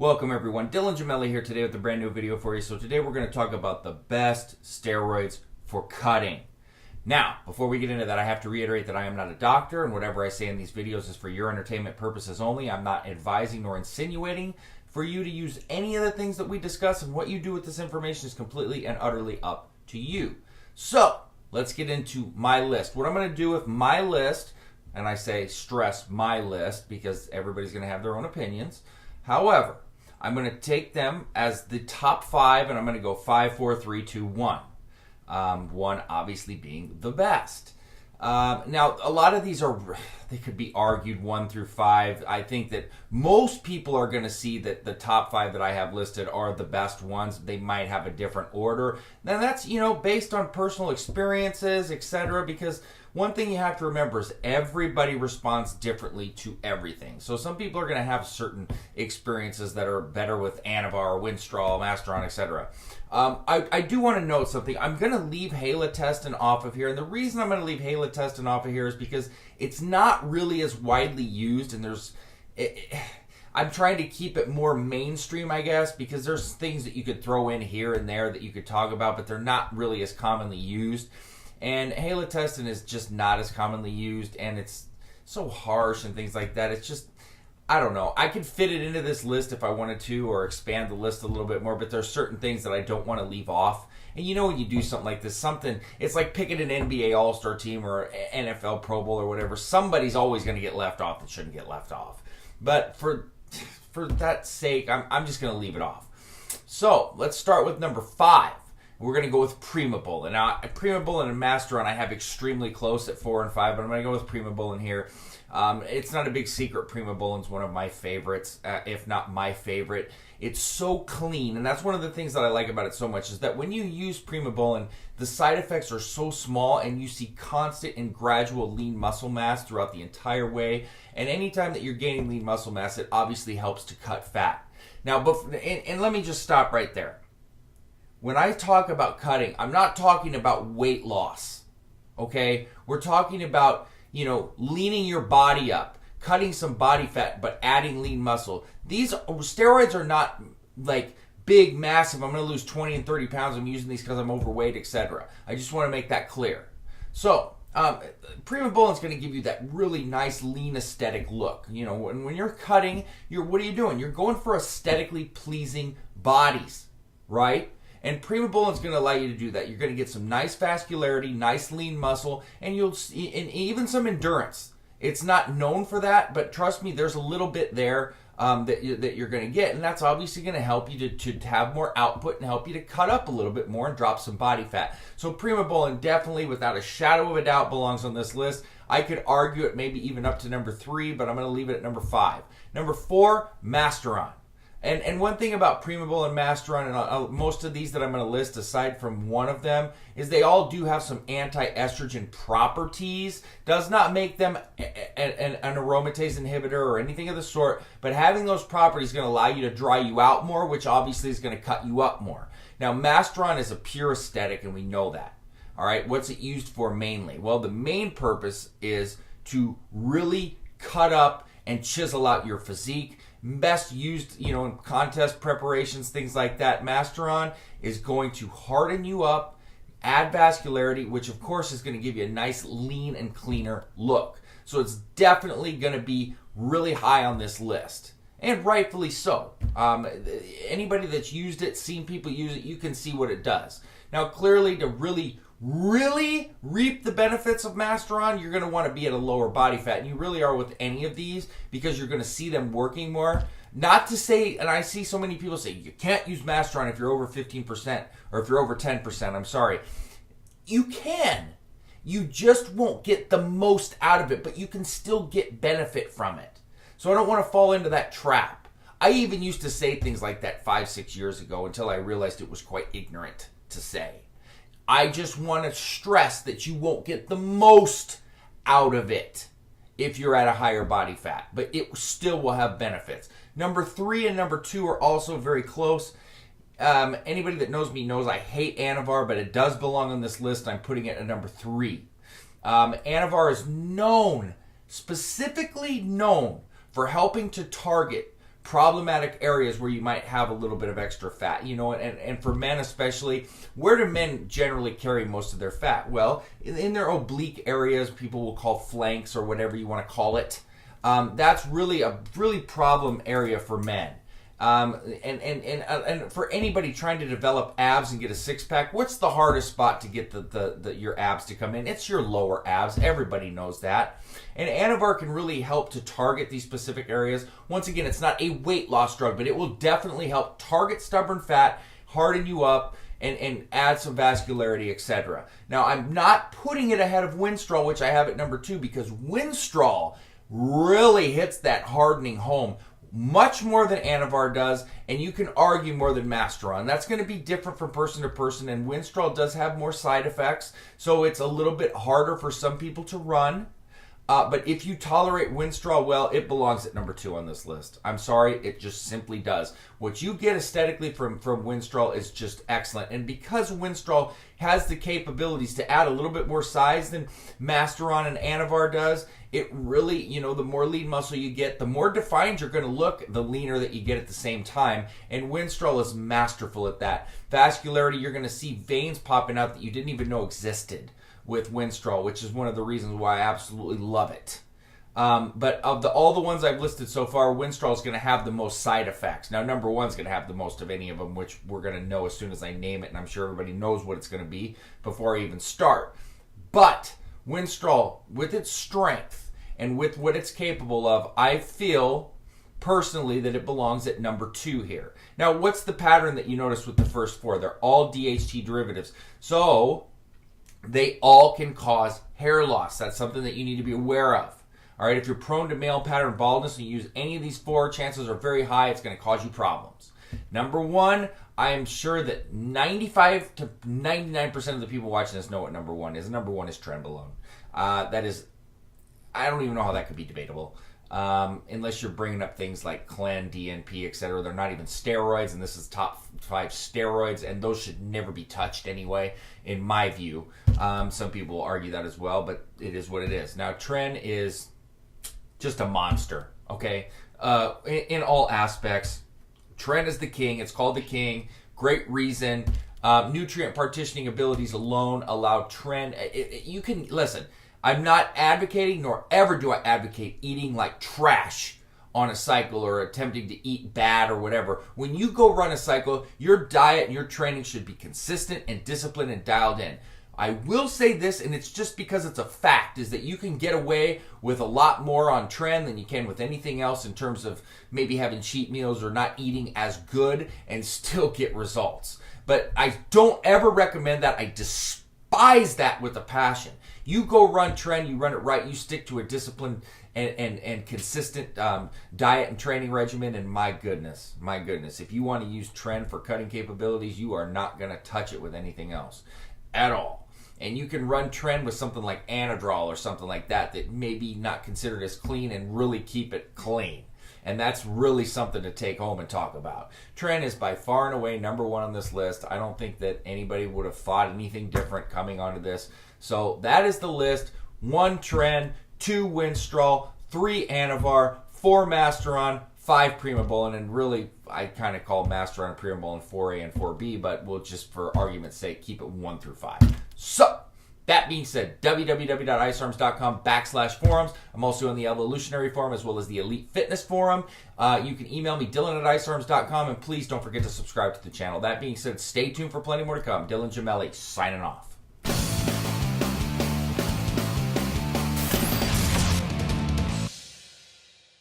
Welcome everyone, Dylan Gemelli here today with a brand new video for you. So today we're going to talk about the best steroids for cutting. Now, before we get into that, I have to reiterate that I am not a doctor, and whatever I say in these videos is for your entertainment purposes only. I'm not advising nor insinuating for you to use any of the things that we discuss, and what you do with this information is completely and utterly up to you. So, let's get into my list. What I'm going to do with my list, and I say stress my list because everybody's going to have their own opinions. However, I'm going to take them as the top 5, and I'm going to go 5, 4, 3, 2, 1. 1 obviously being the best. Now, a lot of these they could be argued 1 through 5. I think that most people are going to see that the top 5 that I have listed are the best ones. They might have a different order. Now, that's, based on personal experiences, etc. Because one thing you have to remember is everybody responds differently to everything. So some people are going to have certain experiences that are better with Anavar, Winstrol, Masteron, etc. I do want to note something. I'm going to leave halotestin off of here. And the reason I'm going to leave halotestin off of here is because it's not really as widely used. And I'm trying to keep it more mainstream, I guess, because there's things that you could throw in here and there that you could talk about, but they're not really as commonly used. And halotestin is just not as commonly used, and it's so harsh and things like that. It's just, I don't know. I could fit it into this list if I wanted to, or expand the list a little bit more, but there's certain things that I don't want to leave off. And when you do something like this, it's like picking an NBA All-Star team or NFL Pro Bowl or whatever. Somebody's always going to get left off that shouldn't get left off. But for that sake, I'm just going to leave it off. So let's start with number 5. We're going to go with Primobolan. Now, Primobolan and Masteron I have extremely close at 4 and 5, but I'm going to go with Primobolan here. It's not a big secret. Primobolan's one of my favorites, if not my favorite. It's so clean, and that's one of the things that I like about it so much, is that when you use Primobolan, the side effects are so small, and you see constant and gradual lean muscle mass throughout the entire way. And anytime that you're gaining lean muscle mass, it obviously helps to cut fat. Now, and let me just stop right there. When I talk about cutting, I'm not talking about weight loss, okay? We're talking about, leaning your body up, cutting some body fat, but adding lean muscle. These steroids are not like big, massive, I'm going to lose 20 and 30 pounds, I'm using these because I'm overweight, etc. I just want to make that clear. So, Primobolan is going to give you that really nice, lean, aesthetic look. When you're cutting, what are you doing? You're going for aesthetically pleasing bodies, right? And Primobolan is going to allow you to do that. You're going to get some nice vascularity, nice lean muscle, and and even some endurance. It's not known for that, but trust me, there's a little bit there that you're going to get, and that's obviously going to help you to have more output and help you to cut up a little bit more and drop some body fat. So Primobolan definitely, without a shadow of a doubt, belongs on this list. I could argue it maybe even up to number 3, but I'm going to leave it at number 5. Number 4, Masteron. And one thing about Primobolan and Masteron, and most of these that I'm going to list, aside from one of them, is they all do have some anti-estrogen properties. Does not make them an aromatase inhibitor or anything of the sort, but having those properties is going to allow you to dry you out more, which obviously is going to cut you up more. Now, Masteron is a pure aesthetic, and we know that. All right, what's it used for mainly? Well, the main purpose is to really cut up and chisel out your physique. Best used, in contest preparations, things like that. Masteron is going to harden you up, add vascularity, which of course is going to give you a nice lean and cleaner look. So it's definitely going to be really high on this list, and rightfully so. Anybody that's used it, seen people use it, you can see what it does. Now, clearly, to really reap the benefits of Masteron, you're going to want to be at a lower body fat, and you really are with any of these, because you're going to see them working more. Not to say, and I see so many people say, you can't use Masteron if you're over 15%, or if you're over 10%, I'm sorry. You can. You just won't get the most out of it, but you can still get benefit from it. So I don't want to fall into that trap. I even used to say things like that 5-6 years ago until I realized it was quite ignorant to say. I just want to stress that you won't get the most out of it if you're at a higher body fat, but it still will have benefits. Number 3 and number 2 are also very close. Anybody that knows me knows I hate Anavar, but it does belong on this list. I'm putting it at number 3. Anavar is specifically known for helping to target problematic areas where you might have a little bit of extra fat, you know, and for men especially, where do men generally carry most of their fat? Well, in their oblique areas, people will call flanks or whatever you want to call it. That's really a problem area for men. And for anybody trying to develop abs and get a six-pack, what's the hardest spot to get your abs to come in? It's your lower abs. Everybody knows that. And Anavar can really help to target these specific areas. Once again, it's not a weight loss drug, but it will definitely help target stubborn fat, harden you up, and add some vascularity, etc. Now, I'm not putting it ahead of Winstrol, which I have at number 2, because Winstrol really hits that hardening home much more than Anavar does, and you can argue more than Masteron. That's going to be different from person to person, and Winstrol does have more side effects, so it's a little bit harder for some people to run. But if you tolerate Winstrol well, it belongs at number 2 on this list. I'm sorry, it just simply does. What you get aesthetically from Winstrol is just excellent. And because Winstrol has the capabilities to add a little bit more size than Masteron and Anavar does, it really, you know, the more lean muscle you get, the more defined you're going to look, the leaner that you get at the same time. And Winstrol is masterful at that. Vascularity, you're going to see veins popping out that you didn't even know existed with Winstrol, which is one of the reasons why I absolutely love it. But of all the ones I've listed so far, Winstrol is going to have the most side effects. Now, number 1 is going to have the most of any of them, which we're going to know as soon as I name it, and I'm sure everybody knows what it's going to be before I even start. But Winstrol, with its strength and with what it's capable of, I feel personally that it belongs at number 2 here. Now, what's the pattern that you notice with the first 4? They're all DHT derivatives. So they all can cause hair loss. That's something that you need to be aware of. All right, if you're prone to male pattern baldness and you use any of these 4, chances are very high it's going to cause you problems. Number 1, I am sure that 95 to 99% of the people watching this know what number 1 is. Number 1 is Trenbolona. That is, I don't even know how that could be debatable. Unless you're bringing up things like Clen, DNP, etc. They're not even steroids, and this is top 5 steroids, and those should never be touched anyway, in my view. Some people will argue that as well, but it is what it is. Now, Tren is just a monster, okay? In all aspects, Tren is the king. It's called the king. Great reason. Nutrient partitioning abilities alone allow Tren. You can, listen, I'm not advocating, nor ever do I advocate eating like trash on a cycle or attempting to eat bad or whatever. When you go run a cycle, your diet and your training should be consistent and disciplined and dialed in. I will say this, and it's just because it's a fact, is that you can get away with a lot more on Tren than you can with anything else in terms of maybe having cheat meals or not eating as good and still get results. But I don't ever recommend that. I despise that with a passion. You go run Tren, you run it right, you stick to a disciplined and consistent diet and training regimen, and my goodness, if you want to use Tren for cutting capabilities, you are not going to touch it with anything else at all. And you can run Tren with something like Anadrol or something like that may be not considered as clean and really keep it clean. And that's really something to take home and talk about. Tren is by far and away number 1 on this list. I don't think that anybody would have thought anything different coming onto this. So that is the list. 1 Tren, 2 Winstrol, 3 Anavar, 4 Masteron, 5 Primobolan, and really I kind of call Masteron and Primobolan 4A and 4B, but we'll just for argument's sake keep it 1 through 5. So that being said, www.icearms.com/forums. I'm also on the Evolutionary Forum as well as the Elite Fitness Forum. You can email me, Dylan@icearms.com, and please don't forget to subscribe to the channel. That being said, stay tuned for plenty more to come. Dylan Gemelli, signing off.